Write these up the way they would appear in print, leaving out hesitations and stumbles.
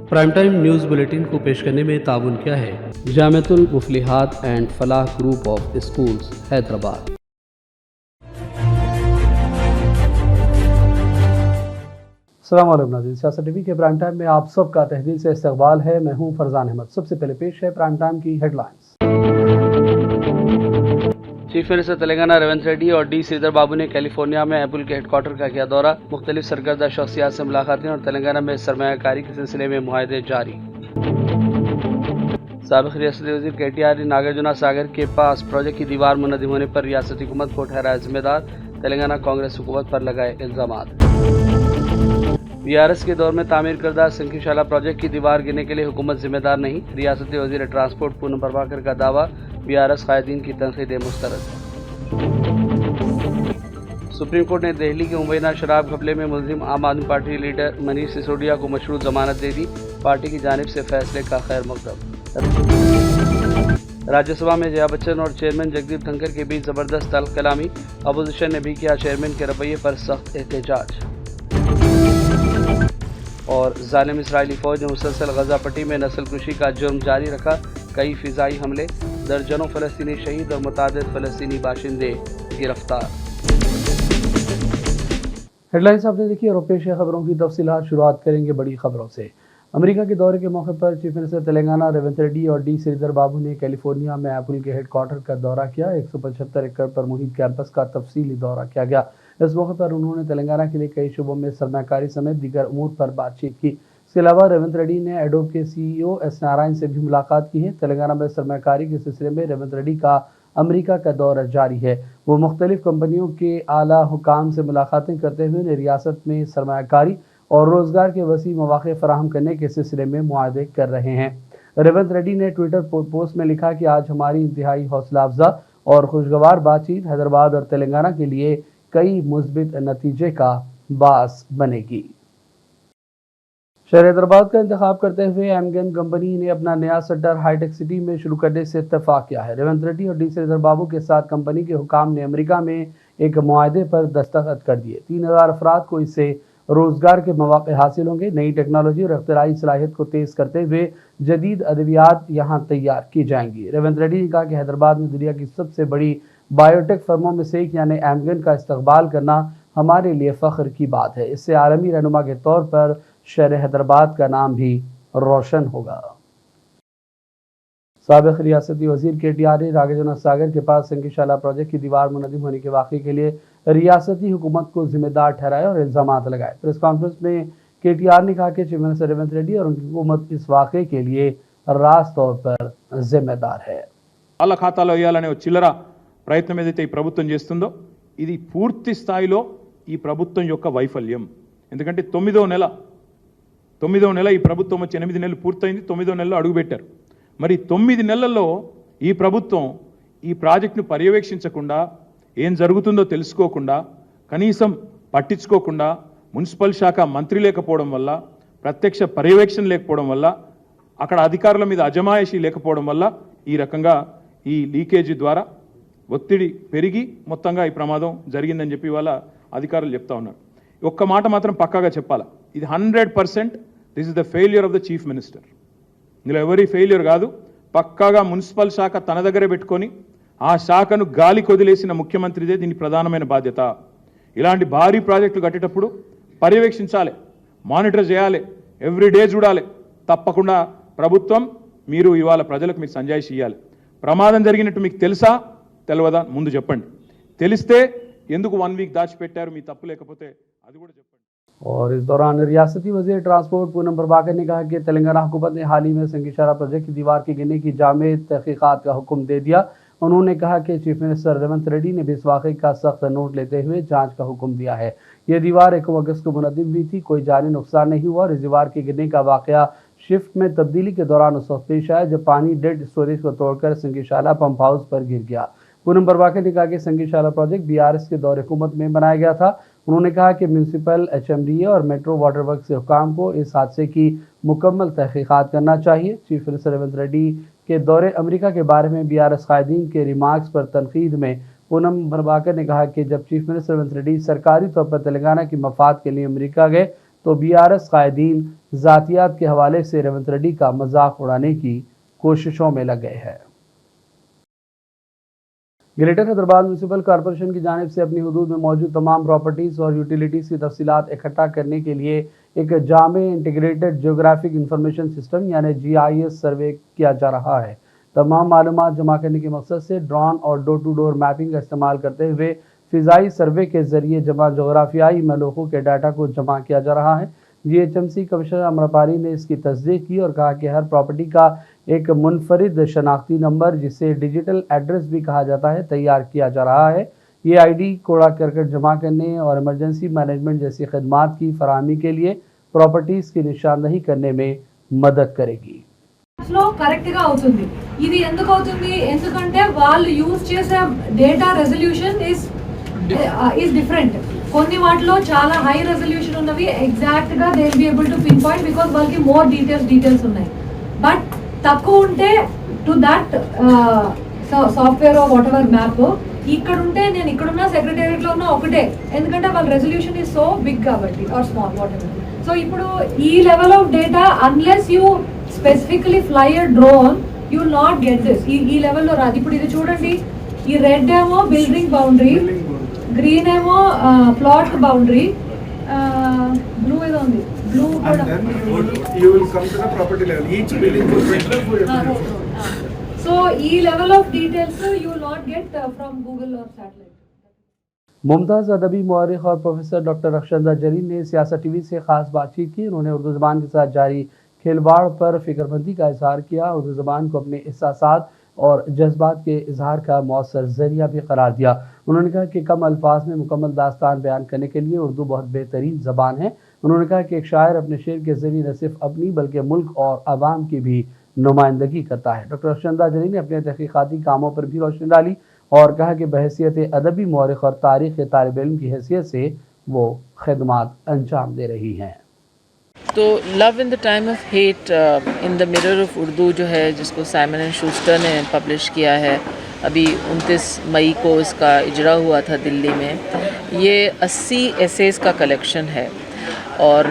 Prime time news bulletin को पेश करने में ताउन किया है Jamiatul Muflihat and Falah group of schools Hyderabad. अस्सलाम वालेकुम नाज़रीन, सियासत टीवी के प्राइम टाइम में आप सबका तहदील से इस्तकबाल है। मैं हूं फरजान अहमद। सबसे पहले पेश है प्राइम टाइम की headlines. Chief minister Telangana Revanth Reddy और डी श्रीधर बाबू ने कैलिफोर्निया में एप्पल के हेडक्वार्टर का किया दौरा। मुख्तलिफ सरकर्दा शख्सियात से मुलाकातें और तेलंगाना में सरमायाकारी के सिलसिले में मुआहदे जारी। साबिक रियासती वज़ीर KTR ने नागार्जुना सागर के पास प्रोजेक्ट की दीवार मुनद्दिम होने पर रियासती हुकूमत को ठहराया जिम्मेदार। तेलंगाना कांग्रेस हुकूमत पर लगाए इल्जामात। BRS के दौर में तामीर करदा संकीशाला प्रोजेक्ट की दीवार गिरने के लिए हुकूमत जिम्मेदार नहीं। रियासती वज़ीर ट्रांसपोर्ट पूनम प्रभाकर का दावा। BRS कायदीन की तनकीदें मुस्तरद। सुप्रीम कोर्ट ने दिल्ली के मुबैना शराब घपले में मुलजिम आम आदमी पार्टी लीडर मनीष सिसोदिया को मशरूत जमानत दे दी। पार्टी की जानिब से फैसले का खैर मकदम। राज्यसभा में जया बच्चन और चेयरमैन जगदीप धनखड़ के बीच जबरदस्त तल्ख कलामी। अपोजिशन ने भी किया चेयरमैन के रवैये पर सख्त एहतजाज। और जालिम इसराइली फौज ने मुसलसल गजा पट्टी में नस्ल कुशी का जुर्म जारी रखा। कई फिजाई हमले, दर्जनों फलस्तीनी शहीद और मुतादिद फलस्तीनी बाशिंदे गिरफ्तार। हेडलाइंस आपने देखी और पेश है खबरों की तफसीलात। शुरुआत करेंगे बड़ी खबरों से। अमेरिका के दौरे के मौके पर चीफ मिनिस्टर तेलंगाना रेवंत रेड्डी और डी श्रीधर बाबू ने कैलिफोर्निया में एप्पल के हेडक्वार्टर का दौरा किया। 175 एकड़ पर मुहित कैंपस का तफसीली दौरा किया गया। इस मौके पर उन्होंने तेलंगाना के लिए कई शोबों में सरमायाकारी समेत दीगर उमूर पर बातचीत की। इसके अलावा रेवंत रेड्डी ने एडोब के CEO S नारायण से भी मुलाकात की है। तेलंगाना में सरमायाकारी के सिलसिले में रेवंत रेड्डी का अमेरिका का दौरा जारी है। वो मुख्तलिफ कंपनियों के आला हुकाम से मुलाकातें करते हुए रियासत में सरमायाकारी और रोजगार के वसी मौके फराहम करने के सिलसिले में मुआहदे कर रहे हैं। रेवंत रेड्डी ने ट्विटर पोस्ट में लिखा कि आज हमारी इंतहाई हौसला अफजा और खुशगवार बातचीत हैदराबाद और तेलंगाना के लिए कई मुस्बित नतीजे का बास बनेगी। शहर हैदराबाद का इंतखाब करते हुए एमगन कंपनी ने अपना नया सेंटर हाईटेक सिटी में शुरू करने से इत्तेफाक किया है। रेवंत रेड्डी और डी श्रीधर बाबू के साथ कंपनी के हुकाम ने अमेरिका में एक मुआहदे पर दस्तखत कर दिए। 3000 अफराद को इससे रोजगार के मौके हासिल होंगे। नई टेक्नोलॉजी और इख्तिराई सलाहियत को तेज करते हुए जदीद अद्वियात यहाँ तैयार की जाएंगी। रेवंत रेड्डी ने कहा कि हैदराबाद में दुनिया की सबसे बड़ी बायोटेक फर्मों में से एक यानी एमगन का इस्तकबाल करना हमारे लिए फ़ख्र की बात है। इससे आलमी रहनुमा के तौर पर शहर हैदराबाद का नाम भी रोशन होगा। साबिक रियासती वज़ीर KTR ने नागार्जुना सागर के पास संकीशाला प्रोजेक्ट की दीवार मुनद्दिम होने के वाक़े के लिए रियासती हुकूमत को जिम्मेदार ठहराया और इल्ज़ामात लगाए। प्रेस कॉन्फ्रेंस में KTR ने कहा कि चीफ मिनिस्टर रेवंत रेड्डी और उनकी हुकूमत इस वाक़े के लिए रास्त तौर पर जिम्मेदार है। వాళ్ళ ఖాతాలో వేయాలనే చిల్లర ప్రయత్నం ఏదైతే ఈ ప్రభుత్వం చేస్తుందో ఇది పూర్తి స్థాయిలో ఈ ప్రభుత్వం యొక్క వైఫల్యం. ఎందుకంటే 9వ నెల ఈ ప్రభుత్వం వచ్చి 8 నెలలు పూర్తయింది. 9వ నెలలో అడుగుపెట్టారు. మరి 9 నెలల్లో ఈ ప్రభుత్వం ఈ ప్రాజెక్టును పర్యవేక్షించకుండా, ఏం జరుగుతుందో తెలుసుకోకుండా, కనీసం పట్టించుకోకుండా, మున్సిపల్ శాఖ మంత్రి లేకపోవడం వల్ల, ప్రత్యక్ష పర్యవేక్షణ లేకపోవడం వల్ల, అక్కడ అధికారుల మీద అజమాయిషీ లేకపోవడం వల్ల ఈ రకంగా ఈ లీకేజీ ద్వారా ఒత్తిడి పెరిగి మొత్తంగా ఈ ప్రమాదం జరిగిందని చెప్పి వాళ్ళ అధికారులు చెప్తా ఉన్నారు. ఒక్క మాట మాత్రం పక్కాగా చెప్పాలా, ఇది 100% this is the failure of the chief minister. ఇందులో ఎవరి ఫెయిల్యూర్ కాదు. పక్కాగా మున్సిపల్ శాఖ తన దగ్గరే పెట్టుకొని ఆ శాఖను గాలి కొదిలేసిన ముఖ్యమంత్రిదే దీని ప్రధానమైన బాధ్యత. ఇలాంటి భారీ ప్రాజెక్టులు కట్టేటప్పుడు పర్యవేక్షించాలి, మానిటర్ చేయాలి, ఎవ్రీడే చూడాలి. తప్పకుండా ప్రభుత్వం మీరు ఇవాళ ప్రజలకు మీరు సంజాయిషి ఇవ్వాలి. ప్రమాదం జరిగినట్టు మీకు తెలుసా తెలియదా ముందు చెప్పండి. తెలిస్తే ఎందుకు 1 వీక్ దాచిపెట్టారు, మీ తప్పు లేకపోతే అది కూడా చెప్పండి. और इस दौरान रियासती वज़ीर ट्रांसपोर्ट पूनम प्रभाकर ने कहा कि तेलंगाना हुकूमत ने हाल ही में संकीशाला प्रोजेक्ट की दीवार के गिरने की जामे तहकीकात का हुक्म दे दिया। उन्होंने कहा कि चीफ मिनिस्टर रेवंत रेड्डी ने भी इस वाक़े का सख्त नोट लेते हुए जांच का हुक्म दिया है। यह दीवार 1 अगस्त को मुनद्दिम हुई थी। कोई जानी नुकसान नहीं हुआ और इस दीवार के गिरने का वाक़या शिफ्ट में तब्दीली के दौरान उस वक्त पेश आया जब पानी डेड स्टोरेज को तोड़कर संकीशाला पंप हाउस पर गिर गया। पूनम प्रभाकर ने कहा कि संकीशाला प्रोजेक्ट BRS के दौरे हुकूमत में बनाया गया था। उन्होंने कहा कि म्यूनसिपल HMDA और मेट्रो वाटर वर्क के हुकाम को इस हादसे की मुकम्मल तहकीकात करना चाहिए। चीफ मिनिस्टर रेवंत रेड्डी के दौरे अमेरिका के बारे में BRS कायदीन के रिमार्क्स पर तनकीद में पूनम प्रभाकर ने कहा कि जब चीफ मिनिस्टर रेवंत रेड्डी सरकारी तौर पर तेलंगाना की मफाद के लिए अमेरिका गए तो BRS कायदीन ज़ातियात के हवाले से रेवंत रेड्डी का मजाक उड़ाने की कोशिशों में लग गए हैं। ग्रेटर हैदराबाद म्यूनसिपल कॉरपोरेशन की जानिब से अपनी हदूद में मौजूद तमाम प्रॉपर्टीज़ और यूटिलिटीज़ की तफसीलात इकट्ठा करने के लिए एक जामे इंटीग्रेटेड जियोग्राफिक इंफॉर्मेशन सिस्टम यानी GIS सर्वे किया जा रहा है। तमाम मालूमात जमा करने के मकसद से ड्रोन और डोर टू डोर मैपिंग का इस्तेमाल करते हुए फ़िज़ाई सर्वे के ज़रिए जमा जोग्राफियाई मलोकों के डाटा को जमा किया जा रहा है। GHMC कमिश्नर अमरपारी ने इसकी तस्दीक की और कहा कि हर प्रॉपर्टी का एक मुनफरिद शनाख्ती नंबर, जिसे डिजिटल एड्रेस भी कहा जाता है, तैयार किया जा रहा है। ये ID कूड़ा करकट जमा करने और इमरजेंसी मैनेजमेंट जैसी खदमात की फराहमी के लिए प्रॉपर्टीज़ की निशानदही करने में मदद करेगी। లో కరెక్ట్ గా అవుతుంది. ఇది ఎందుకు అవుతుంది? ఎందుకంటే వాళ్ళు యూజ్ చేసే డేటా రెజల్యూషన్ ఇస్ డిఫరెంట్. కొన్ని వాటిలో చాలా హై రెజల్యూషన్ ఉన్నవి ఎగ్జాక్ట్ గా they will be able to pin point because వాళ్ళకి మోర్ డీటెయిల్స్ ఉన్నాయి. బట్ తక్కువ ఉంటే to that software what ever map ఇక్కడ ఉంటే నేను ఇక్కడున్న సెక్రటేరియట్ లో ఉన్న ఒకటే, ఎందుకంటే వాళ్ళ రెజల్యూషన్ ఇస్ సో బిగ్ కాబట్టి or small whatever. So ఇప్పుడు ఈ level of data unless you specifically fly a drone you will not get this. ఈ లెవెల్లో రాదు. ఇప్పుడు ఇది చూడండి, ఈ రెడ్ ఏమో బిల్డింగ్ బౌండరీ, గ్రీన్ ఏమో ప్లాట్ బౌండరీ, బ్లూ ఏదో ఉంది, బ్లూ కూడా. సో ఈ level of details you will not get from Google or satellite. मुमताज़ अदबी मौरिख और प्रोफेसर डॉक्टर रखशंदा जरीन ने सियासत TV से ख़ास बातचीत की। उन्होंने उर्दू ज़बान के साथ जारी खिलवाड़ पर फ़िक्रमंदी का इजहार किया। उर्दू ज़बान को अपने एहसासात और जज्बात के इजहार का मौसर ज़रिया भी करार दिया। उन्होंने कहा कि कम अल्फाज में मुकम्मल दास्तान बयान करने के लिए उर्दू बहुत बेहतरीन ज़बान है। उन्होंने कहा कि एक शायर अपने शेर के ज़रिए न सिर्फ अपनी बल्कि मुल्क और आवाम की भी नुमाइंदगी करता है। डॉक्टर रखशंदा जरीन ने अपने तहक़ीक़ाती कामों पर भी रोशनी डाली और कहा कि बहैसियत अदबी मौरिख और तारीख़ के तालिब इल्म की हैसियत से वो खिदमात अंजाम दे रही हैं। तो love in the time of hate in the mirror of Urdu जो है, जिसको साइमन एंड शूस्टर ने पब्लिश किया है, अभी 29 मई को इसका इजरा हुआ था दिल्ली में। ये 80 एसेस का कलेक्शन है और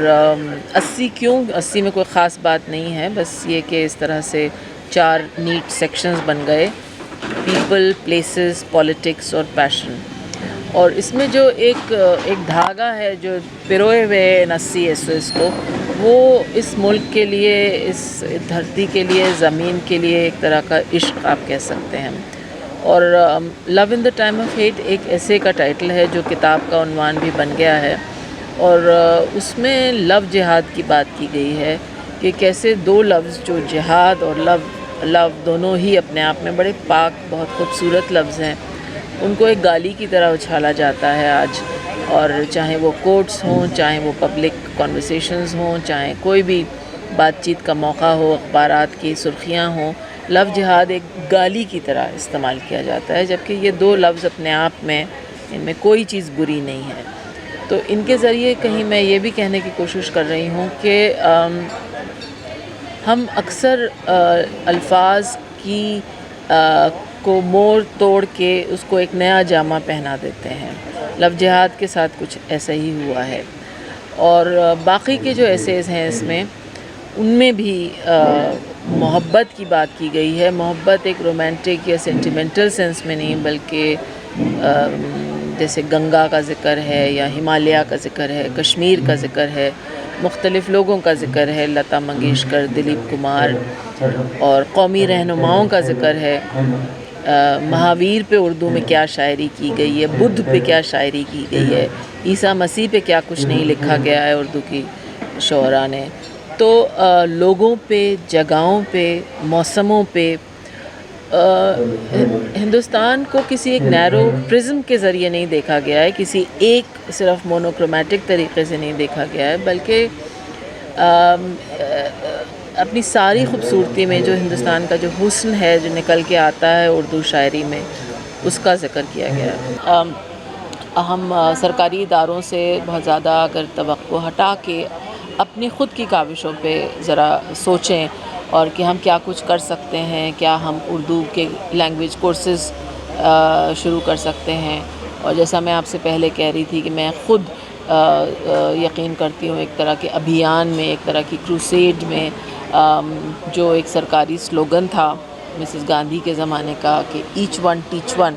80 क्यों? 80 में कोई ख़ास बात नहीं है, बस ये कि इस तरह से 4 नीट सेक्शंस बन गए, पीपल, प्लेसेस, पॉलिटिक्स और पैशन। और इसमें जो एक धागा है जो पिरोए हुए 80 एसेस को, वो इस मुल्क के लिए, इस धरती के लिए, ज़मीन के लिए एक तरह का इश्क आप कह सकते हैं। और love in the time of hate एक ऐसे का टाइटल है जो किताब का उन्वान भी बन गया है और उसमें लव जिहाद की बात की गई है कि कैसे दो लफ्ज़ जो जिहाद और लव दोनों ही अपने आप में बड़े पाक, बहुत खूबसूरत लफ्ज़ हैं, उनको एक गाली की तरह उछाला जाता है आज। और चाहे वो कोर्ट्स हों, चाहे वो पब्लिक कॉन्वर्सेशंस हों, चाहे कोई भी बातचीत का मौका हो, अखबारात की सुर्खियाँ हों, लव जिहाद एक गाली की तरह इस्तेमाल किया जाता है, जबकि ये दो लफ्ज़ अपने आप में, इनमें कोई चीज़ बुरी नहीं है। तो इनके ज़रिए कहीं मैं ये भी कहने की कोशिश कर रही हूँ कि हम अक्सर अल्फाज की को मोड़ तोड़ के उसको एक नया जामा पहना देते हैं। लव जिहाद के साथ कुछ ऐसा ही हुआ है। और बाकी के जो एसेस हैं इसमें, उनमें भी मोहब्बत की बात की गई है। मोहब्बत एक रोमांटिक या सेंटिमेंटल सेंस में नहीं, बल्कि जैसे गंगा का ज़िक्र है या हिमालय का ज़िक्र है, कश्मीर का ज़िक्र है, मुख्तलिफ़ लोगों का ज़िक्र है, लता मंगेशकर, दिलीप कुमार और कौमी रहनुमाओं का ज़िक्र है। महावीर पे उर्दू में क्या शायरी की गई है, बुद्ध पे क्या शायरी की गई है, ईसा मसीह पे क्या कुछ नहीं लिखा गया है उर्दू की शोरा ने। तो लोगों पे, जगहों पे, मौसमों पे हिंदुस्तान को किसी एक नैरो प्रिज्म के ज़रिए नहीं देखा गया है, किसी एक सिर्फ मोनोक्रोमैटिक तरीक़े से नहीं देखा गया है, बल्कि अपनी सारी खूबसूरती में जो हिंदुस्तान का जो हुस्न है जो निकल के आता है उर्दू शायरी में, उसका ज़िक्र किया गया है। हम सरकारी इदारों से बहुत ज़्यादा अगर तवक्को हटा के अपनी ख़ुद की काविशों पे ज़रा सोचें और कि हम क्या कुछ कर सकते हैं, क्या हम उर्दू के लैंग्वेज कोर्सेज़ शुरू कर सकते हैं। और जैसा मैं आपसे पहले कह रही थी कि मैं ख़ुद यकीन करती हूँ एक तरह के अभियान में, एक तरह की क्रूसेड में, जो एक सरकारी स्लोगन था मिसेस गांधी के ज़माने का कि ईच वन टीच वन,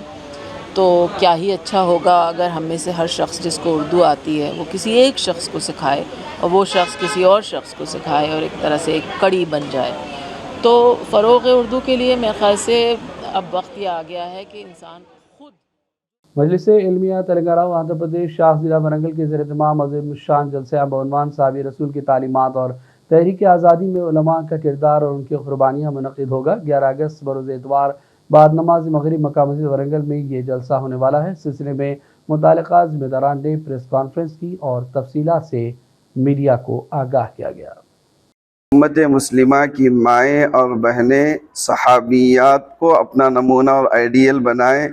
तो क्या ही अच्छा होगा अगर हम में से हर शख्स जिसको उर्दू आती है वो किसी एक शख्स को सिखाए और वो शख्स किसी और शख्स को सिखाए और एक तरह से एक कड़ी बन जाए। तो फ़रोग़ उर्दू के लिए मेरे ख़्याल से अब वक्त ये आ गया है कि इंसान खुद। मजलिस इल्मिया तेलंगाना व आंध्र प्रदेश शाख जिला वरंगल के ज़ेर इत्माम अज़ीम शान जलसा बउनवान साहब रसूल की तालीमात और तहरीक आज़ादी में उलमा का किरदार और उनकी कुर्बानियाँ मुनक़िद होगा। 11 अगस्त बरोज़ इतवार बाद नमाज मगरिब मक्का मस्जिद वरंगल में ये जलसा होने वाला है। इस सिलसिले में मुतालिका ज़िम्मेदारान ने प्रेस कॉन्फ्रेंस की और तफसीलात से मीडिया को आगाह किया गया। उम्मत मुस्लिमा की माएँ और बहनें सहाबियात को अपना नमूना और आइडियल बनाएं,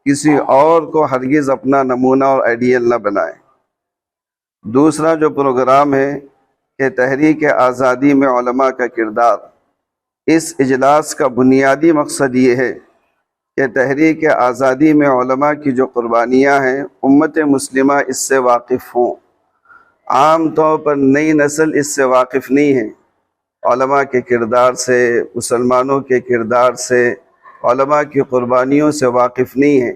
किसी और को हरगिज़ अपना नमूना और आइडियल न बनाएं। दूसरा जो प्रोग्राम है कि तहरीक आज़ादी में उलमा का किरदार, इस इजलास का बुनियादी मकसद ये है कि तहरीक आज़ादी में उलमा की जो कुर्बानियाँ हैं उम्मत मुस्लिमा इससे वाकिफ़ हों। आम तौर पर नई नस्ल इससे वाकिफ़ नहीं है, उलमा के किरदार से, मुसलमानों के किरदार से, उलमा की कुर्बानियों से वाकिफ़ नहीं है।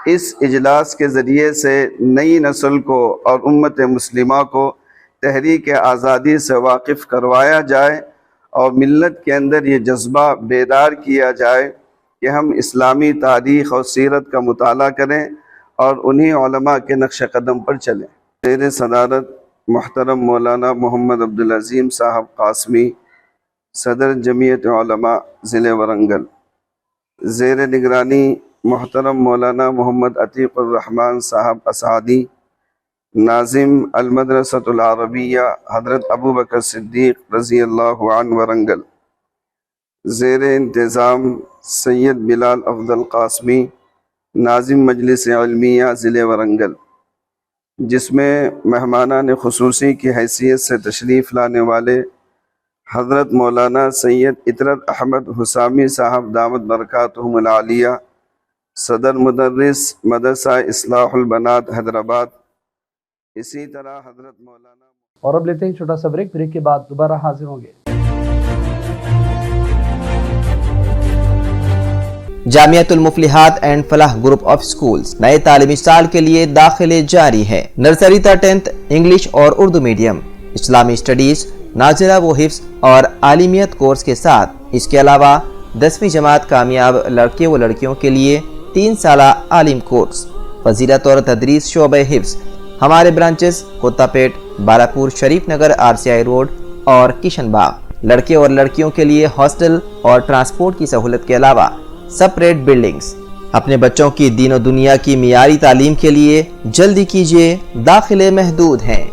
इस इजलास के ज़रिए से नई नस्ल को और उम्मत मुस्लिमा को तहरीक आज़ादी से वाकिफ़ करवाया जाए और मिल्लत के अंदर ये जज्बा बेदार किया जाए कि हम इस्लामी तारीख़ और सीरत का मुताला करें और उन्हीं उलमा के नक्श कदम पर चलें। ज़ेर सदारत मुहतरम मौलाना मोहम्मद अब्दुल अज़ीम साहब कासमी, सदर जमीयत उलमा ज़िले वरंगल, ज़ेर निगरानी मुहतरम मौलाना मोहम्मद अतीक़ुर रहमान साहब असादी, नाज़िम अल-मदरसतुल अरबिया हज़रत अबू बकर सिद्दीक़ रज़ी अल्लाहु अन्हु वरंगल, ज़ेर इंतज़ाम सैयद बिलाल अफ़ज़ल कासमी, नाज़िम मजलिस इल्मिया ज़िले वरंगल, जिसमें मेहमानान ख़ुसूसी की हैसियत से तशरीफ़ लाने वाले हज़रत मौलाना सैयद इतरत अहमद हुसामी साहब दामत बरकातुहुमुल आलिया, सदर मुदर्रिस मदरसा इस्लाहुल बनात हैदराबाद, इसी तरह हज़रत मौलाना। और अब लेते हैं छोटा सा ब्रेक के बाद दोबारा हाजिर होंगे। Jamiatul Muflihat and Falah group of schools नए तालीमी साल के लिए दाखिले जारी है। नर्सरी तक 10th इंग्लिश और उर्दू मीडियम, इस्लामी स्टडीज, नाज़िला व हिफ्ज़ और आलिमियत कोर्स के साथ इसके अलावा 10वीं जमात कामयाब लड़के व लड़कियों के लिए 3 साला आलिम कोर्स, फजीलत और तदरीस शोबे हिफ्ज़। हमारे ब्रांचेस कोत्तापेट, बालापुर, शरीफ नगर, RCI रोड और किशनबाग। लड़के और लड़कियों के लिए हॉस्टल और ट्रांसपोर्ट की सहूलत के अलावा सेपरेट बिल्डिंग्स। अपने बच्चों की दीन और दुनिया की मियारी तालीम के लिए जल्दी कीजिए, दाखिले महदूद हैं।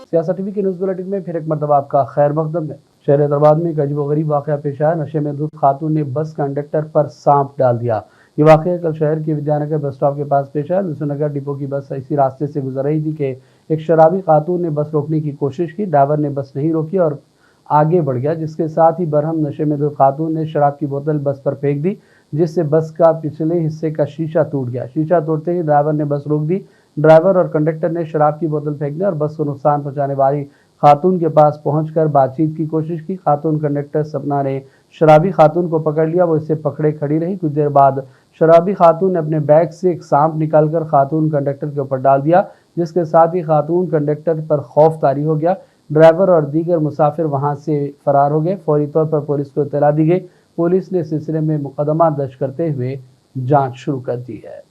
सियासत टीवी के न्यूज़ बुलेटिन में फिर एक मरतबा आपका खैर मकदम है। शहर हैदराबाद में एक अजीबोगरीब वाक़या पेश आया। नशे में धुत खातून ने बस कंडक्टर पर सांप डाल दिया। ये वाक़या कल शहर के विद्यानगर बस स्टॉप के पास पेश आया। नगर डिपो की बस इसी रास्ते से गुजर रही थी कि एक शराबी खातून ने बस रोकने की कोशिश की। ड्राइवर ने बस नहीं रोकी और आगे बढ़ गया, जिसके साथ ही बरहम नशे में धुत खातून ने शराब की बोतल बस पर फेंक दी, जिससे बस का पिछले हिस्से का शीशा टूट गया। शीशा तोड़ते ही ड्राइवर ने बस रोक दी। ड्राइवर और कंडक्टर ने शराब की बोतल फेंकने और बस को नुकसान पहुंचाने वाली खातून के पास पहुंचकर बातचीत की कोशिश की। खातून कंडक्टर सपना ने शराबी खातून को पकड़ लिया, वो इससे पकड़े खड़ी रही। कुछ देर बाद शराबी खातून ने अपने बैग से एक सांप निकालकर खातून कंडक्टर के ऊपर डाल दिया, जिसके साथ ही खातून कंडक्टर पर खौफ तारी हो गया। ड्राइवर और दीगर मुसाफिर वहां से फरार हो गए। फौरी तौर पर पुलिस को इत्तला दी गई। पुलिस ने सिलसिले में मुकदमा दर्ज करते हुए जांच शुरू कर दी है।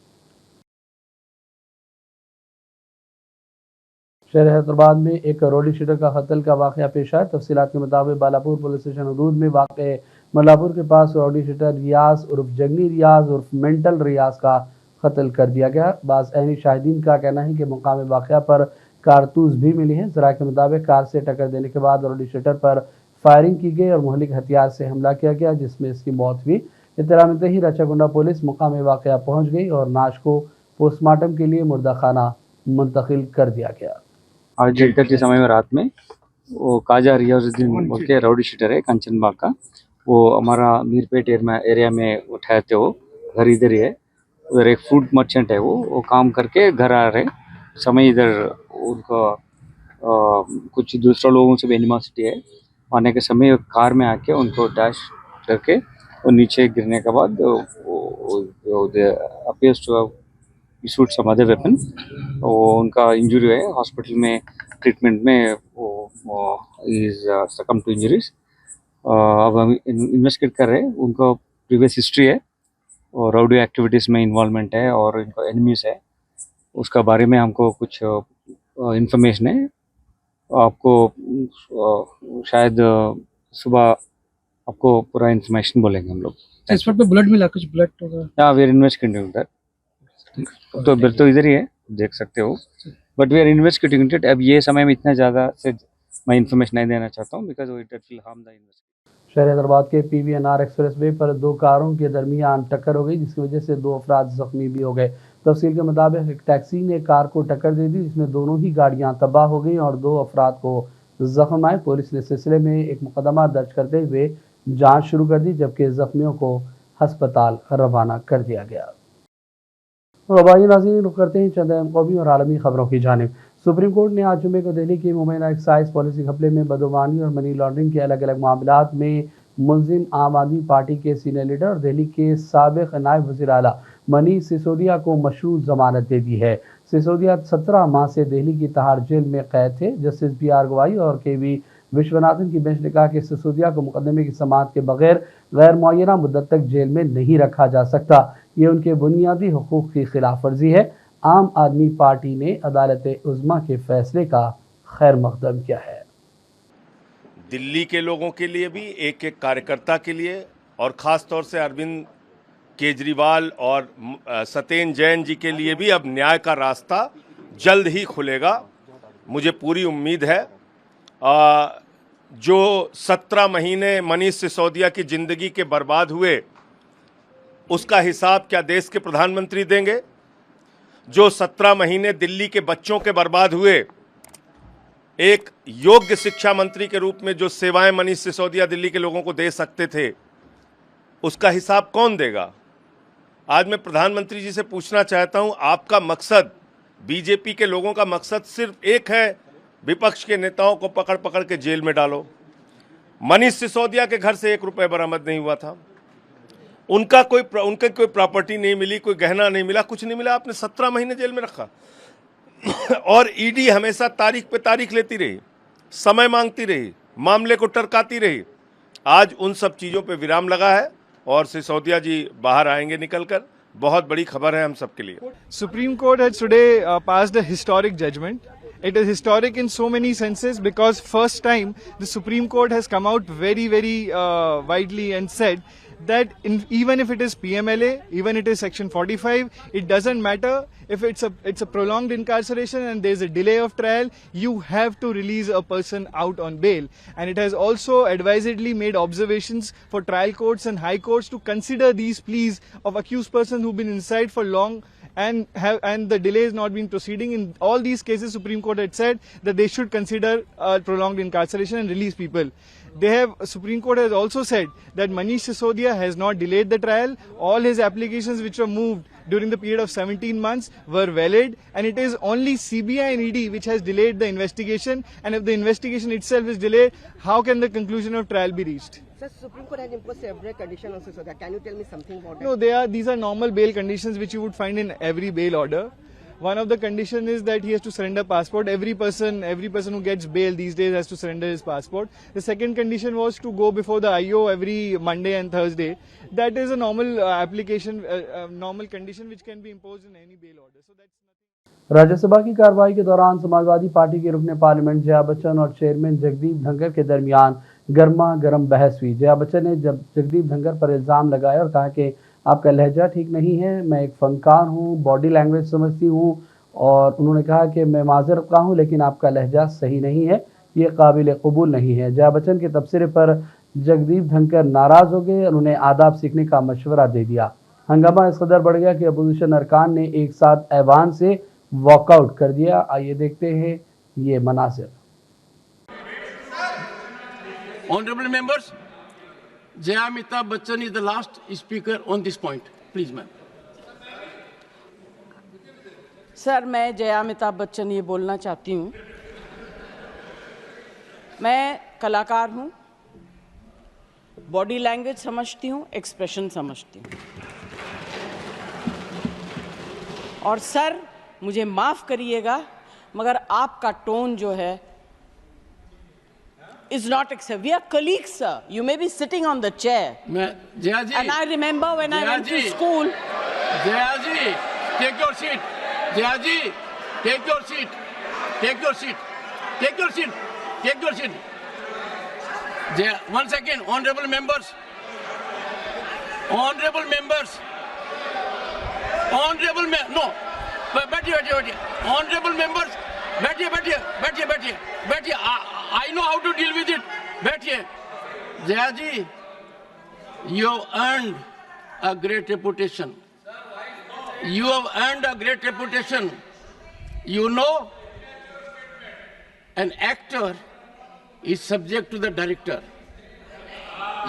शहर हैदराबाद में एक रोडी शीटर का कत्ल का वाक़या पेश आया। तफसीलात के मुताबिक बालापुर पुलिस स्टेशन हदूद में वाक़ मल्लापुर के पास रोडी शीटर रियाज उर्फ जंगली रियाज उर्फ मेंटल रियाज का कत्ल कर दिया गया। बाज़ ऐनी शाहिदीन का कहना है कि मुकाम वाक़या पर कारतूस भी मिली हैं। ज़राए के मुताबिक कार से टक्कर देने के बाद रोडी शीटर पर फायरिंग की गई और मुहलिक हथियार से हमला किया गया, जिसमें इसकी मौत हुई। इत्तला मिलते ही रचागुंडा पुलिस मुकाम वाक़या पहुँच गई और नाश को पोस्टमार्टम के लिए मुर्दा खाना मुंतकिल कर दिया गया। आज 1:30 के समय में रात में वो काजा रियाजुद्दीन बोल के राउडी शीटर है कंचनबाग का, वो हमारा मीरपेट एरिया में उठाए थे। वो घर इधर ही है, उधर एक फूड मर्चेंट है, वो काम करके घर आ रहे, समय इधर उनका कुछ दूसरा लोगों से भी एनिमोसिटी है। आने के समय कार में आके उनको डैश करके और नीचे गिरने के बाद appears to have issued some other weapon. वो उनका इंजरी है, हॉस्पिटल में ट्रीटमेंट में वो इज सकम टू इंजरीज। अब हम इन्वेस्टिगेट कर रहे हैं, उनका प्रीवियस हिस्ट्री है और राउडी एक्टिविटीज़ में इन्वॉल्वमेंट है और इनका एनिमीज है, उसका बारे में हमको कुछ इंफॉर्मेशन है। आपको शायद सुबह आपको पूरा इंफॉर्मेशन बोलेंगे हम लोग। इस पर ब्लड मिला, कुछ ब्लड होगा? हाँ, वी आर इन्वेस्टिगेटिंग दैट। तो बिल तो इधर ही है, देख सकते हो, but we are investigating it. अब ये समय में इतना ज़्यादा से मैं इन्फॉर्मेशन नहीं देना चाहता हूँ because it will harm the investigation. शहर हैदराबाद के PVNR एक्सप्रेसवे पर 2 कारों के दरमियान टक्कर हो गई, जिसकी वजह से 2 अफराद जख्मी भी हो गए। तफसील के मुताबिक एक टैक्सी ने कार को टक्कर दे दी, जिसमें दोनों ही गाड़ियां तबाह हो गई और 2 अफराद को जख्म आए। पुलिस ने सिलसिले में एक मुकदमा दर्ज करते हुए जांच शुरू कर दी, जबकि जख्मियों को अस्पताल रवाना कर दिया गया। रवाई नाज़रीन, रुख करते हैं चंद अहम कौमी और आलमी खबरों की जानिब। सुप्रीम कोर्ट ने आज जुमे को दिल्ली की मुबैना एक्साइज पॉलिसी घपले में बदगुमानी और मनी लॉन्ड्रिंग के अलग अलग मामलात में मुलजिम आम आदमी पार्टी के सीनियर लीडर और दिल्ली के साबिक नायब वज़ीर आला मनीष सिसोदिया को मशरूत जमानत दे दी है। सिसोदिया 17 माह से दिल्ली की तिहाड़ जेल में कैद थे। जस्टिस BR गवाई और KV विश्वनाथन की बेंच ने कहा कि सिसोदिया को मुकदमे की समाअत के बगैर गैर मुअय्यना मुद्दत तक जेल में नहीं रखा जा सकता। ये उनके बुनियादी हुकूक की खिलाफ वर्जी है। आम आदमी पार्टी ने अदालत उज़्मा के फैसले का खैर मकदम किया है। दिल्ली के लोगों के लिए भी, एक एक कार्यकर्ता के लिए, और ख़ास तौर से अरविंद केजरीवाल और सत्येंद्र जैन जी के लिए भी अब न्याय का रास्ता जल्द ही खुलेगा, मुझे पूरी उम्मीद है। जो 17 महीने मनीष सिसोदिया की ज़िंदगी के बर्बाद हुए, उसका हिसाब क्या देश के प्रधानमंत्री देंगे? जो 17 महीने दिल्ली के बच्चों के बर्बाद हुए, एक योग्य शिक्षा मंत्री के रूप में जो सेवाएं मनीष सिसोदिया दिल्ली के लोगों को दे सकते थे, उसका हिसाब कौन देगा? आज मैं प्रधानमंत्री जी से पूछना चाहता हूं, आपका मकसद, बीजेपी के लोगों का मकसद सिर्फ एक है, विपक्ष के नेताओं को पकड़ पकड़ के जेल में डालो। मनीष सिसोदिया के घर से 1 रुपये बरामद नहीं हुआ था, उनके कोई प्रॉपर्टी नहीं मिली, कोई गहना नहीं मिला, कुछ नहीं मिला, आपने 17 महीने जेल में रखा। और ईडी हमेशा तारीख पे तारीख लेती रही, समय मांगती रही, मामले को टरकाती रही। आज उन सब चीज़ों पे विराम लगा है और सिसोदिया जी बाहर आएंगे निकलकर। बहुत बड़ी खबर है हम सब के लिए। Supreme Court has today passed a historic judgment. It is historic in so many senses because first time the Supreme Court has come out very widely and said that even if it is PMLA, even it is Section 45, it doesn't matter. If it's a prolonged incarceration and there's a delay of trial, you have to release a person out on bail. And it has also advisedly made observations for trial courts and high courts to consider these pleas of accused persons who've been inside for long and the delay is not been proceeding. In all these cases, Supreme Court had said that they should consider prolonged incarceration and release people. Supreme Court has also said that Manish Sisodia has not delayed the trial. All his applications which were moved during the period of 17 months were valid, and it is only CBI and ED which has delayed the investigation. And if the investigation itself is delayed, how can the conclusion of trial be reached? Sir, Supreme Court has imposed several conditions on Sisodia. Can you tell me something about that? No, these are normal bail conditions which you would find in every bail order. One of the conditions is that he has to surrender passport. Every person who gets bail these days has to surrender his passport. The second condition was to go before the IO every Monday and Thursday. That is a normal application, normal condition which can be imposed in any bail order. So that's nothing. Rajya Sabha की कार्रवाई के दौरान Samajwadi party के रुकने parliament Jaya Bachchan और chairman Jagdeep Dhankhar के दरमियान गर्मा गर्म बहस हुई। जया बच्चन ने जगदीप धनखड़ पर इल्ज़ाम लगाया और कहा कि आपका लहजा ठीक नहीं है, मैं एक फनकार हूँ, बॉडी लैंग्वेज समझती हूँ, और उन्होंने कहा कि मैं माज़रत का हूँ लेकिन आपका लहजा सही नहीं है, ये काबिल कबूल नहीं है। जया बच्चन के तबसरे पर जगदीप धनखड़ नाराज़ हो गए और उन्हें आदाब सीखने का मशवरा दे दिया। हंगामा इस कदर बढ़ गया कि अपोजिशन अरकान ने एक साथ ऐवान से वॉकआउट कर दिया। आइए देखते हैं ये Manazir. Honorable members, Jaya Amitabh Bachchan is the last speaker on this point. Please, ma'am. Sir, मैं जया अमिताभ बच्चन ये बोलना चाहती हूँ, मैं कलाकार हूँ, बॉडी लैंग्वेज समझती हूँ, एक्सप्रेशन समझती हूँ, और सर मुझे माफ़ करिएगा मगर आपका टोन जो है is not acceptable. We are colleagues, sir. You may be sitting on the chair. Jaya ji, And I remember when I went to school. Jaya ji, take your seat. Jaya ji, take your seat. Take your seat. Take your seat. Take your seat. Jaya, 1 second, honorable members. Honorable members. Honorable no. बैठिए. Honorable members. बैठिए. I know how to deal with it. बैठिए. जया जी, you have earned a great reputation. You have earned a great reputation. You know, an actor is subject to the director.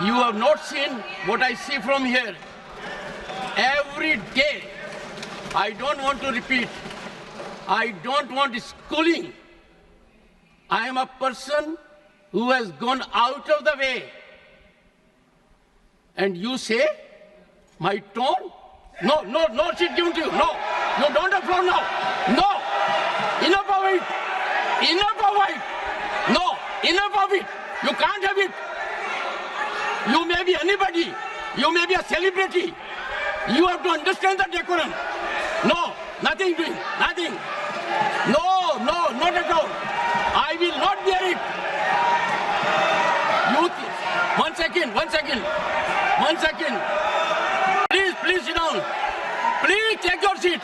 You have not seen what I see from here. Every day, I don't want to repeat. I don't want schooling. I am a person who has gone out of the way. And you say, my tone? No, sheet given to you. No, you don't have floor now. No, enough of it. No, enough of it. You can't have it. You may be anybody. You may be a celebrity. You have to understand the decorum. No, nothing doing, nothing. No, not at all. I will not bear it. One second. Please sit down. Please take your seat.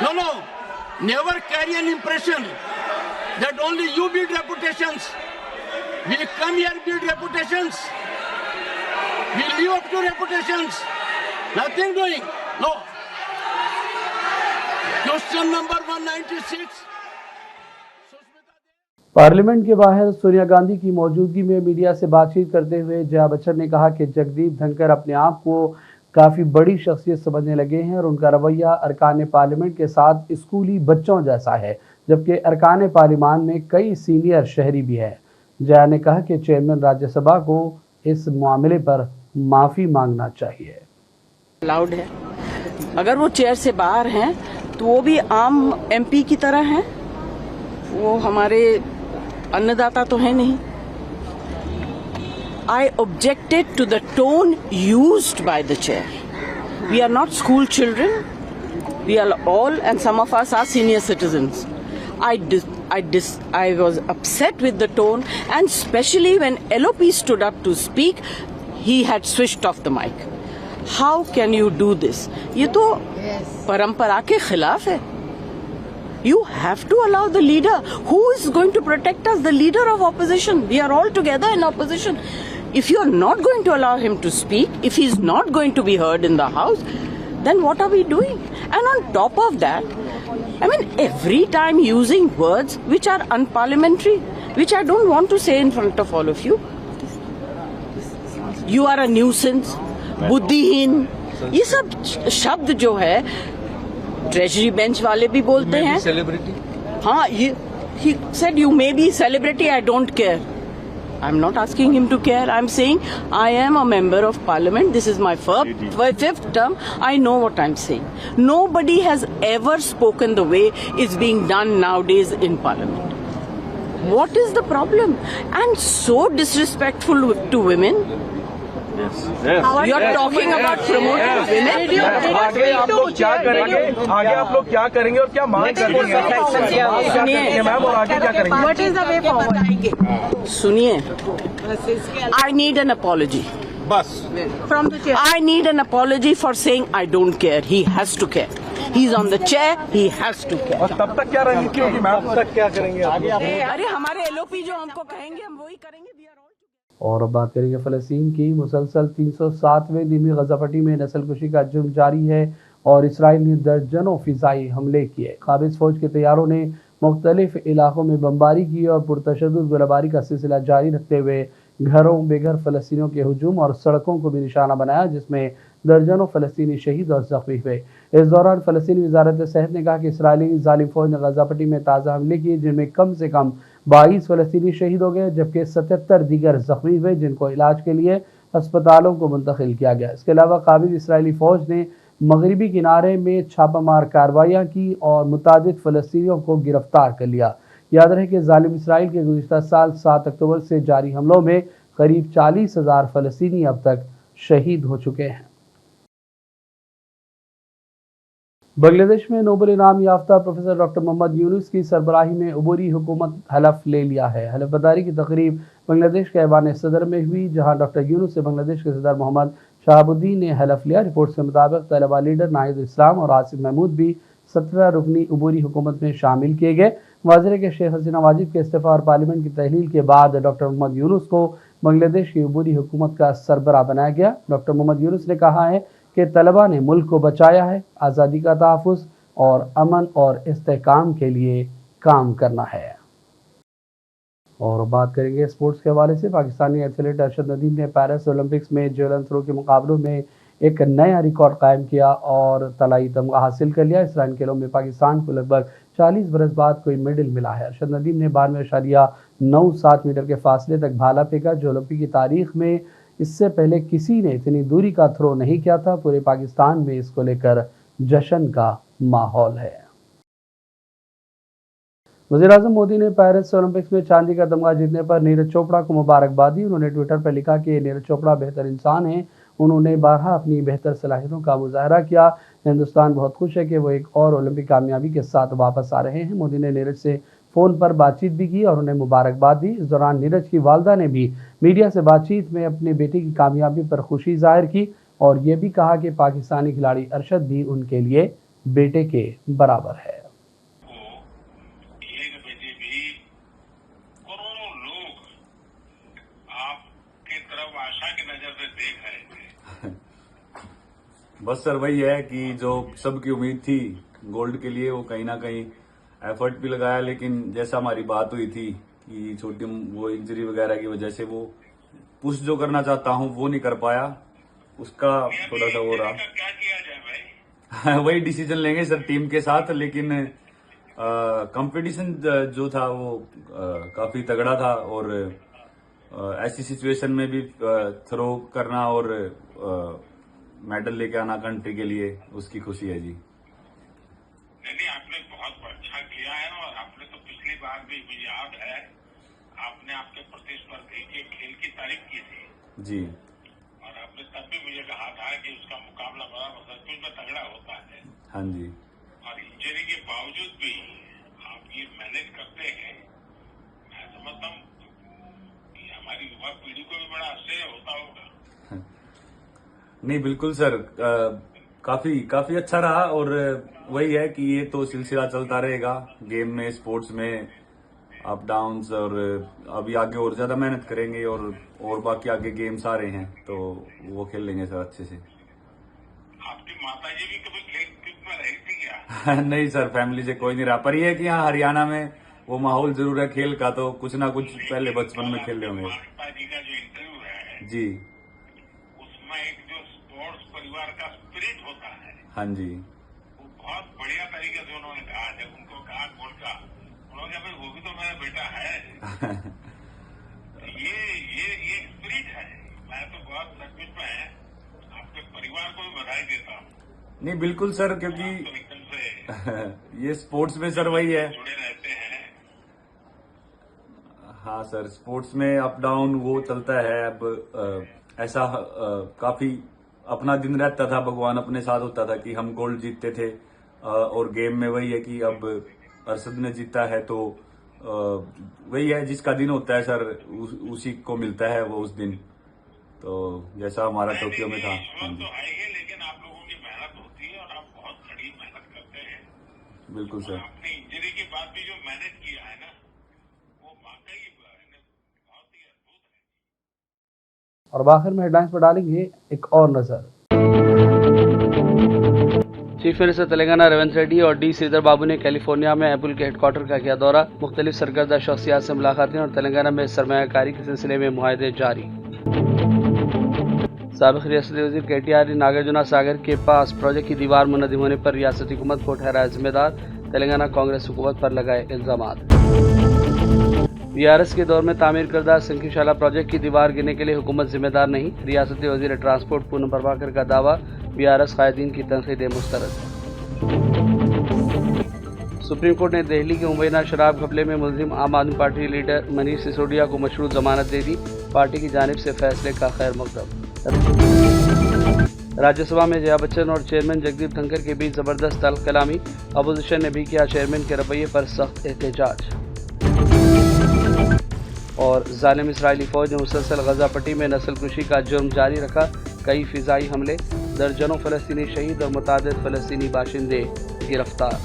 No. Never carry an impression that only you build reputations. We come here build reputations. We live up to reputations. Nothing doing. No. Question number 196. Parliament के बाहर सोनिया गांधी की मौजूदगी में media से बातचीत करते हुए जया बच्चन ने कहा कि जगदीप धनखड़ अपने आप को काफ़ी बड़ी शख्सियत समझने लगे हैं और उनका रवैया अरकान पार्लियामेंट के साथ स्कूली बच्चों जैसा है, जबकि अरकान पार्लियामान में कई सीनियर शहरी भी हैं। जया ने कहा कि चेयरमैन राज्यसभा को इस मामले पर माफ़ी मांगना चाहिए। अलाउड है, अगर वो चेयर से बाहर हैं तो वो भी आम एमपी की तरह हैं, वो हमारे अन्नदाता तो है नहीं। I objected to the tone used by the chair. We are not school children. We are all, and some of us are senior citizens. I was upset with the tone, and especially when LOP stood up to speak, he had switched off the mic. How can you do this? ये तो परंपरा के खिलाफ है. You have to allow the leader. Who is going to protect us? The leader of opposition. We are all together in opposition. If you are not going to allow him to speak, if he is not going to be heard in the house, then what are we doing? And on top of that, I mean, every time using words which are unparliamentary, which I don't want to say in front of all of you. You are a nuisance, बुद्धिहीन, ये सब शब्द जो है treasury bench वाले भी बोलते हैं। सेलिब्रिटी, हाँ, he said you may be celebrity, I don't care. I'm not asking him to care. I'm saying I am a member of parliament. This is my fifth term. I know what I'm saying. Nobody has ever spoken the way it's being done nowadays in parliament. What is the problem? And so disrespectful to women. Yes. You are talking about promoting women. आगे आप लोग क्या करेंगे? आगे आप लोग क्या करेंगे और क्या मांग करेंगे? सुनिए मैम, और आगे क्या करेंगे? What is the way forward? सुनिए, I need an apology. बस. From the chair. I need an apology for saying I don't care. He has to care. He's on the chair. He has to care. और तब तक क्या रणनीति होगी ma'am? तब तक क्या करेंगे? अरे हमारे LOP जो हमको कहेंगे हम वही करेंगे। और अब बात करेंगे फ़लस्तीन की। मुसलसल 307वें दिन भी गज़ा पट्टी में नस्लकुशी का जुर्म जारी है और इसराइल ने दर्जनों फ़िज़ाई हमले किए। काबिज़ फ़ौज के तैयारों ने मुख्तलिफ़ इलाक़ों में बमबारी की और पुरतशद्दुद गोलाबारी का सिलसिला जारी रखते हुए घरों, बेघर फ़लस्तीनियों के हुजूम और सड़कों को भी निशाना बनाया, जिसमें दर्जनों फ़लस्तीनी शहीद और ज़ख्मी हुए। इस दौरान फ़लस्तीनी वज़ारत सेहत ने कहा कि इसराइली ज़ालिम फ़ौज ने गज़ा पट्टी में ताज़ा हमले किए, जिनमें कम से कम 22 फ़लस्तीनी शहीद हो गए, जबकि 77 दीगर ज़ख्मी हुए, जिनको इलाज के लिए अस्पतालों को मुंतकिल किया गया। इसके अलावा काबिज इसराइली फ़ौज ने मगरबी किनारे में छापामार कार्रवाइयाँ की और मुतादिद फ़लस्तीनियों को गिरफ्तार कर लिया। याद रहे कि ज़ालिम इसराइल के गुज़िश्ता साल 7 अक्टूबर से जारी हमलों में करीब 40,000 फ़लस्तीनी अब तक शहीद हो चुके हैं। बांग्लादेश में नोबेल इनाम याफ्ता प्रोफेसर डॉक्टर मोहम्मद यूनुस की सरबराही में अबूरी हुकूमत हलफ ले लिया है। हलफ बर्दारी की तकरीब बांग्लादेश के ऐवान सदर में हुई, जहां डॉक्टर यूनुस से बांग्लादेश के सदर मोहम्मद शहाबुद्दीन ने हलफ लिया। रिपोर्ट्स के मुताबिक तलबा लीडर नाहिद इस्लाम और आसिफ महमूद भी 17 रुकनी अबूरी हुकूमत में शामिल किए गए। वाज़ेह है कि शेख हसीना वाजिद के इस्तीफा और पार्लियामेंट की तहलील के बाद डॉक्टर मोहम्मद यूनुस को बांग्लादेश की अबूरी हुकूमत का सरबराह बनाया गया। डॉक्टर मोहम्मद यूनुस ने कहा है कि तलबा ने मुल्क को बचाया है, आज़ादी का तहफ़्फ़ुज़ और अमन और इस्तेहकाम के लिए काम करना है। और बात करेंगे स्पोर्ट्स के हवाले से। पाकिस्तानी एथलीट अरशद नदीम ने पेरिस ओलंपिक्स में जेवलिन थ्रो के मुकाबलों में एक नया रिकॉर्ड कायम किया और तलाई तमगा हासिल कर लिया। इस खेलों में पाकिस्तान को लगभग 40 बरस बाद कोई मेडल मिला है। अरशद नदीम ने 92.97 मीटर के फासले तक भाला फेंका, जो ओलंपिक की तारीख में इससे पहले किसी ने इतनी दूरी का थ्रो नहीं किया था। पूरे पाकिस्तान में इसको लेकर जश्न का माहौल है। वज़ीर-ए-आज़म मोदी ने पेरिस ओलंपिक्स में चांदी का तमगा जीतने पर नीरज चोपड़ा को मुबारकबाद दी। उन्होंने ट्विटर पर लिखा कि नीरज चोपड़ा बेहतर इंसान हैं, उन्होंने बारहा अपनी बेहतर सलाहियतों का मुजाहरा किया। हिंदुस्तान बहुत खुश है कि वो एक और ओलंपिक कामयाबी के साथ वापस आ रहे हैं। मोदी ने नीरज से फ़ोन पर बातचीत भी की और उन्हें मुबारकबाद दी। इस दौरान नीरज की वालदा ने भी मीडिया से बातचीत में अपने बेटे की कामयाबी पर खुशी जाहिर की और ये भी कहा कि पाकिस्तानी खिलाड़ी अरशद भी उनके लिए बेटे के बराबर है। बस सर वही है कि जो सबकी उम्मीद थी गोल्ड के लिए, वो कहीं ना कहीं एफर्ट भी लगाया, लेकिन जैसा हमारी बात हुई थी कि छोटी वो इंजरी वगैरह की वजह से वो पुश जो करना चाहता हूँ वो नहीं कर पाया, उसका थोड़ा सा हो रहा। वही डिसीजन लेंगे सर टीम के साथ, लेकिन कंपटीशन जो था वो काफी तगड़ा था और ऐसी सिचुएशन में भी थ्रो करना और मेडल लेके आना कंट्री के लिए, उसकी खुशी है जी। नहीं, आपने बहुत अच्छा किया है और आपने तो पिछली बार भी मुझे याद है आपने आपके प्रतिस्पर्धी के खेल की तारीफ की थी जी, और आपने तब भी मुझे कहा था कि उसका मुकाबला बड़ा सचमुच में तगड़ा होता है। हाँ जी। और इंजरी के बावजूद भी आप ये मैनेज करते हैं, मैं समझता हूँ कि हमारी युवा पीढ़ी को भी बड़ा आश्चर्य होता होगा। नहीं बिल्कुल सर, काफी अच्छा रहा और वही है कि ये तो सिलसिला चलता रहेगा गेम में, स्पोर्ट्स में अप डाउन्स, और अभी आगे और ज्यादा मेहनत करेंगे और बाकी आगे गेम्स आ रहे हैं तो वो खेल लेंगे सर अच्छे से। आपकी माता जी भी कभी खेल में रही थी क्या? नहीं सर, फैमिली से कोई नहीं रहा, पर ये है कि हाँ हरियाणा में वो माहौल जरूर है खेल का, तो कुछ ना कुछ पहले बचपन में खेले होंगे। जी का जो इंटरव्यू है जी, उसमें एक जो स्पोर्ट्स परिवार का स्पिरिट होता है, हाँ जी, वो बहुत बढ़िया तरीके से उन्होंने कहा। जब उनको कहा गोल का, उन्होंने कहा भाई वो भी तो मेरा बेटा है। ये स्पिरिट है। मैं तो बहुत सचमुच में आपके परिवार को भी बधाई देता हूँ। नहीं बिल्कुल सर, क्योंकि तो एकदम से ये स्पोर्ट्स में सर वही है, जुड़े रहते हैं। हाँ सर, स्पोर्ट्स में अप डाउन वो चलता है। अब ऐसा काफी अपना दिन रहता था, भगवान अपने साथ होता था कि हम गोल्ड जीतते थे, और गेम में वही है कि अब अरशद ने जीता है तो वही है, जिसका दिन होता है सर उसी को मिलता है वो उस दिन, तो जैसा हमारा टोक्यो में था। तो आएंगे, लेकिन आप लोगों की मेहनत होती है और आप बहुत कड़ी मेहनत करते हैं। बिल्कुल सर। आपने इंजरी के बाद भी जो मैनेज किया है ना, वो वाकई बहुत ही अद्भुत है। और आखिर में हेडलाइंस पर डालेंगे एक और नजर। चीफ मिनिस्टर तेलंगाना रेवंत रेड्डी और डी श्रीधर बाबू ने कैलिफोर्निया में एप्पल के हेडक्वार्टर का किया दौरा। मुख्तलिफ सरकर्दा शख्सियात से मुलाकातें और तेलंगाना में सरमायाकारी के सिलसिले में मुआहदे जारी। साबिक़ रियासती वज़ीर KTR ने नागार्जुना सागर के पास प्रोजेक्ट की दीवार मुनद्दिम होने पर रियासती हुकूमत को ठहराया जिम्मेदार, तेलंगाना कांग्रेस हुकूमत पर लगाए इल्ज़ामात। BRS के दौर में तामीर करदा संकीशाला प्रोजेक्ट की दीवार गिरने के लिए हुकूमत जिम्मेदार नहीं, रियासती वज़ीर ट्रांसपोर्ट पूनम प्रभाकर का दावा, BRS कायदीन की तनकीदें मुस्तरद। सुप्रीम कोर्ट ने दिल्ली के मुबैना शराब घपले में मुलजिम आम आदमी पार्टी लीडर मनीष सिसोदिया को मशरूत जमानत दे दी, पार्टी की जानिब से फैसले का खैर मकदम। राज्यसभा में जया बच्चन और चेयरमैन जगदीप धनखड़ के बीच जबरदस्त तल्ख कलामी, अपोजिशन ने भी किया चेयरमैन के रवैये पर सख्त एहतजाज। और जालिम इसराइली फौज ने मुसलसल गजा पट्टी में नस्ल कुशी का जुर्म जारी रखा, कई फिजाई हमले, दर्जनों फलस्तीनी शहीद और मुतादिद फलस्तीनी बाशिंदे गिरफ्तार।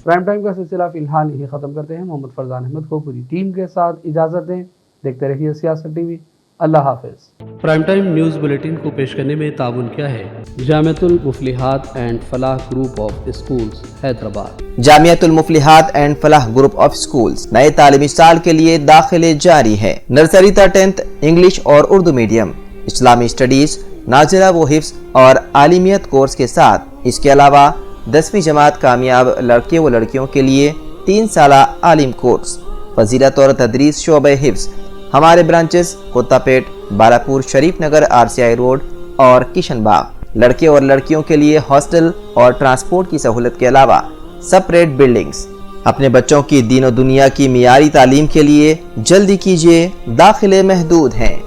प्राइम टाइम का सिलसिला फिलहाल यही ख़त्म करते हैं। मोहम्मद फरजान अहमद को पूरी टीम के साथ इजाज़त दें। देखते रहिए सियासत टीवी। अल्लाह हाफिज़। प्राइम टाइम न्यूज़ बुलेटिन को पेश करने में ताउन किया है Jamiatul Muflihat and Falah group of schools Hyderabad. Jamiatul Muflihat and Falah group of schools नए तालीमी साल के लिए दाखिले जारी है। नर्सरी तक 10th इंग्लिश और उर्दू मीडियम, इस्लामी स्टडीज, नाज़िला व हिफ्ज़ और आलिमियत कोर्स के साथ इसके अलावा 10वीं जमात कामयाब लड़के व लड़कियों के लिए 3 साला आलिम कोर्स, फजीलत और तदरीस शोबे हिफ्ज़। हमारे ब्रांचेस कोत्तापेट, बालापुर, शरीफ नगर, RCI रोड और किशनबाग। लड़के और लड़कियों के लिए हॉस्टल और ट्रांसपोर्ट की सहूलत के अलावा सेपरेट बिल्डिंग्स। अपने बच्चों की दीन और दुनिया की मियारी तालीम के लिए जल्दी कीजिए, दाखिले महदूद हैं।